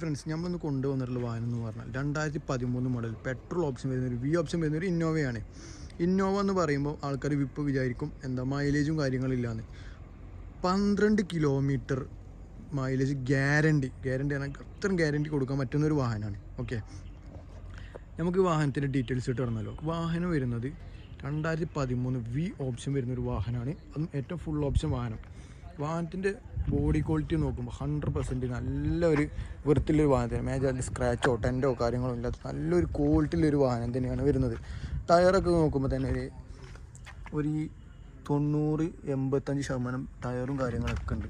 Friends നമ്മളൊന്ന് കൊണ്ടുവന്നിട്ടുള്ള വാഹനം എന്ന് പറഞ്ഞാൽ 2013 മോഡൽ പെട്രോൾ ഓപ്ഷൻ വരുന്ന ഒരു വി ഓപ്ഷൻ വരുന്ന ഒരു ഇന്നോവയാണ്. ഇന്നോവ എന്ന് പറയുമ്പോൾ ആൾക്കാർ ഇപ്പോൾ വിചാരിക്കും എന്താ മൈലേജും കാര്യങ്ങളില്ലാന്ന്. 12 കിലോമീറ്റർ മൈലേജ് ഗ്യാരണ്ടി ആണ്. അത്രയും ഗ്യാരണ്ടി കൊടുക്കാൻ പറ്റുന്നൊരു വാഹനമാണ്. ഓക്കെ, നമുക്ക് വാഹനത്തിൻ്റെ ഡീറ്റെയിൽസ് ഇട്ട് പറഞ്ഞല്ലോ. വാഹനം വരുന്നത് 2013 വി ഓപ്ഷൻ വരുന്നൊരു വാഹനമാണ്. അതും ഏറ്റവും ഫുൾ ഓപ്ഷൻ വാഹനം. വാഹനത്തിൻ്റെ ബോഡി ക്വാളിറ്റി നോക്കുമ്പോൾ 100% നല്ലൊരു വൃത്തിയുള്ളൊരു വാഹനത്തിന് മേജർ സ്ക്രാച്ചോ ടെൻറ്റോ കാര്യങ്ങളോ ഇല്ലാത്ത നല്ലൊരു ക്വാളിറ്റിയുള്ളൊരു വാഹനം തന്നെയാണ് വരുന്നത്. ടയറൊക്കെ നോക്കുമ്പോൾ തന്നെ ഒരു 90-85% ടയറും കാര്യങ്ങളൊക്കെ ഉണ്ട്.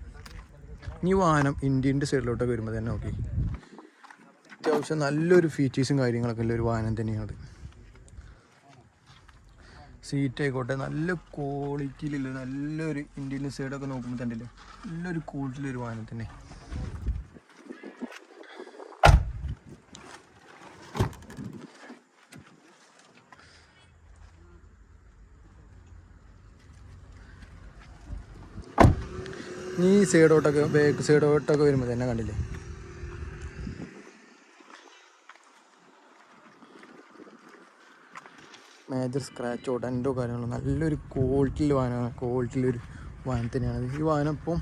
ഈ വാഹനം ഇന്ത്യൻ്റെ സൈഡിലോട്ടൊക്കെ വരുമ്പോൾ തന്നെ നോക്കി അത്യാവശ്യം നല്ലൊരു ഫീച്ചേഴ്സും കാര്യങ്ങളൊക്കെ ഉള്ളൊരു വാഹനം തന്നെയാണത്. സീറ്റ് ആയിക്കോട്ടെ നല്ല ക്വാളിറ്റിയിലുള്ള നല്ലൊരു ഇന്ത്യൻ സൈഡൊക്കെ നോക്കുമ്പോൾ തന്നെ നല്ലൊരു ക്വാളിറ്റിയിലൊരു വാഹനം തന്നെ. ഈ സൈഡോട്ടൊക്കെ ബാക്ക് സൈഡോട്ടൊക്കെ വരുമ്പോൾ തന്നെ കണ്ടില്ലേ മേജർ സ്ക്രാച്ചോ ഡെൻറ്റോ കാര്യങ്ങളോ നല്ലൊരു ക്വാളിറ്റിയിൽ ക്വാളിറ്റിയിലൊരു വാഹനം തന്നെയാണ്. ഈ വാഹനം ഇപ്പം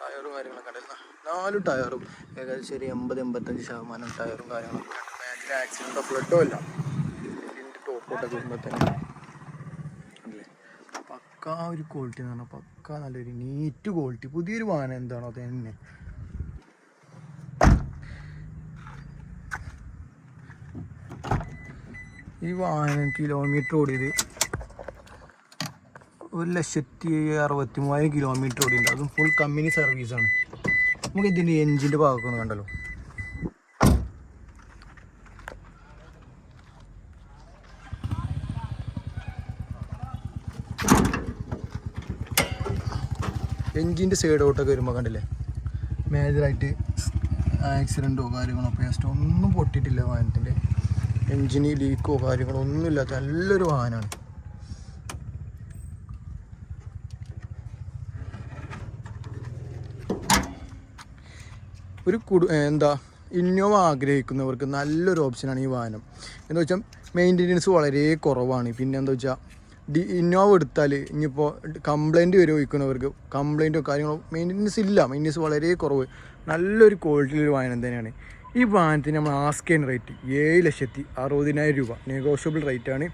ടയറും കാര്യങ്ങളൊക്കെ ഉണ്ട്. 4 ടയറും ഏകദേശം ഒരു 80-85% ടയറും കാര്യങ്ങളൊക്കെ മേജർ ആക്സിഡൻറ്റോ ഫ്ലഡോ അല്ല. ഇതിൻ്റെ ടോപ്പോട്ടൊക്കെ വരുമ്പോൾ തന്നെ അല്ലേ പക്കാ ഒരു ക്വാളിറ്റി എന്ന് പറഞ്ഞാൽ പക്കാ നല്ലൊരു നീറ്റ് ക്വാളിറ്റി. പുതിയൊരു വാഹനം എന്താണോ അത് തന്നെ. ഈ വാഹനം കിലോമീറ്റർ ഓടിയത് 1,63,000 കിലോമീറ്റർ ഓടിയുണ്ട്. അതും ഫുൾ കമ്പനി സർവീസാണ്. നമുക്ക് ഇതിൻ്റെ എൻജിൻ്റെ ഭാഗമൊക്കെ ഒന്ന് കണ്ടല്ലോ. എൻജിൻ്റെ സൈഡോട്ടൊക്കെ വരുമ്പോൾ കണ്ടില്ലേ മേജറായിട്ട് ആക്സിഡൻറ്റോ കാര്യങ്ങളോ പേസ്റ്റോ ഒന്നും പൊട്ടിയിട്ടില്ല. വാഹനത്തിൻ്റെ എൻജിന് ലീക്കോ കാര്യങ്ങളോ ഒന്നുമില്ലാത്ത നല്ലൊരു വാഹനമാണ്. ഒരു ഇന്നോവ ആഗ്രഹിക്കുന്നവർക്ക് നല്ലൊരു ഓപ്ഷനാണ് ഈ വാഹനം. എന്താ വെച്ചാൽ മെയിൻ്റെനൻസ് വളരെ കുറവാണ്. പിന്നെ എന്താ വെച്ചാൽ ഇന്നോവ എടുത്താൽ ഇനിയിപ്പോൾ കംപ്ലൈൻറ്റ് വരെ ചോദിക്കുന്നവർക്ക് കംപ്ലൈൻറ്റോ കാര്യങ്ങളോ മെയിൻ്റെനൻസ് വളരെ കുറവ്. നല്ലൊരു ക്വാളിറ്റിയിലൊരു വാഹനം തന്നെയാണ്. ഈ വാഹനത്തിന് നമ്മൾ ആസ്കിങ് റേറ്റ് 7,60,000 രൂപ. നെഗോഷ്യബിൾ റേറ്റാണ്.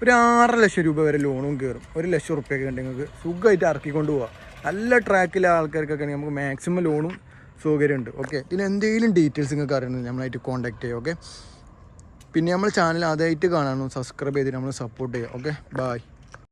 ഒരു 6 ലക്ഷം രൂപ വരെ ലോണും കയറും. 1 ലക്ഷം റുപ്യൊക്കെ ഉണ്ടെങ്കിൽ നിങ്ങൾക്ക് സുഖമായിട്ട് ഇറക്കിക്കൊണ്ട് പോകാം. നല്ല ട്രാക്കിലെ ആൾക്കാർക്കൊക്കെ നമുക്ക് മാക്സിമം ലോണും സൗകര്യമുണ്ട്. ഓക്കെ, ഇതിൽ എന്തെങ്കിലും ഡീറ്റെയിൽസ് നിങ്ങൾക്ക് അറിയണമെങ്കിൽ നമ്മളായിട്ട് കോൺടാക്ട് ചെയ്യുക. ഓക്കെ, പിന്നെ നമ്മൾ ചാനൽ ആദ്യമായിട്ട് കാണാനും സബ്സ്ക്രൈബ് ചെയ്തിട്ട് നമ്മൾ സപ്പോർട്ട് ചെയ്യുക. Okay, by.